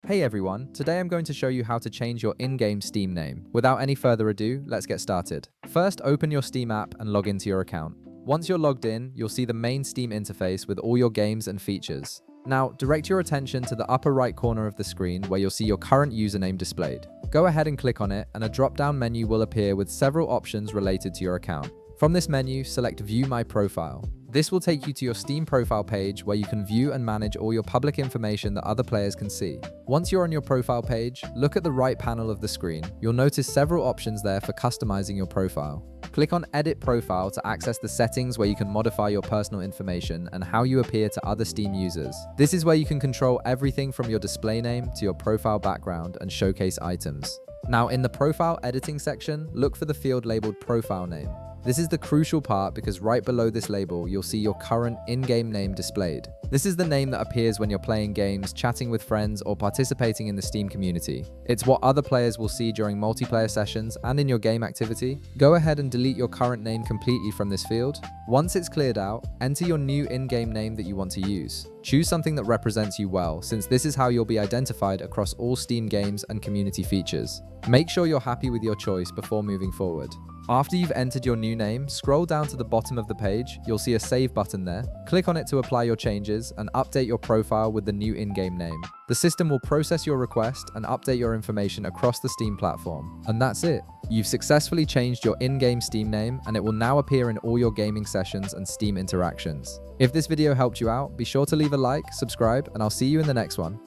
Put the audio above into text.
Hey everyone, today I'm going to show you how to change your in-game Steam name. Without any further ado, let's get started. First, open your Steam app and log into your account. Once you're logged in, you'll see the main Steam interface with all your games and features. Now, direct your attention to the upper right corner of the screen where you'll see your current username displayed. Go ahead and click on it, and a drop-down menu will appear with several options related to your account. From this menu, select View My Profile. This will take you to your Steam profile page where you can view and manage all your public information that other players can see. Once you're on your profile page, look at the right panel of the screen. You'll notice several options there for customizing your profile. Click on Edit Profile to access the settings where you can modify your personal information and how you appear to other Steam users. This is where you can control everything from your display name to your profile background and showcase items. Now, in the profile editing section, look for the field labeled Profile Name. This is the crucial part because right below this label, you'll see your current in-game name displayed. This is the name that appears when you're playing games, chatting with friends, or participating in the Steam community. It's what other players will see during multiplayer sessions and in your game activity. Go ahead and delete your current name completely from this field. Once it's cleared out, enter your new in-game name that you want to use. Choose something that represents you well, since this is how you'll be identified across all Steam games and community features. Make sure you're happy with your choice before moving forward. After you've entered your new name, scroll down to the bottom of the page. You'll see a Save button there. Click on it to apply your changes and update your profile with the new in-game name. The system will process your request and update your information across the Steam platform. And that's it. You've successfully changed your in-game Steam name, and it will now appear in all your gaming sessions and Steam interactions. If this video helped you out, be sure to leave a like, subscribe, and I'll see you in the next one.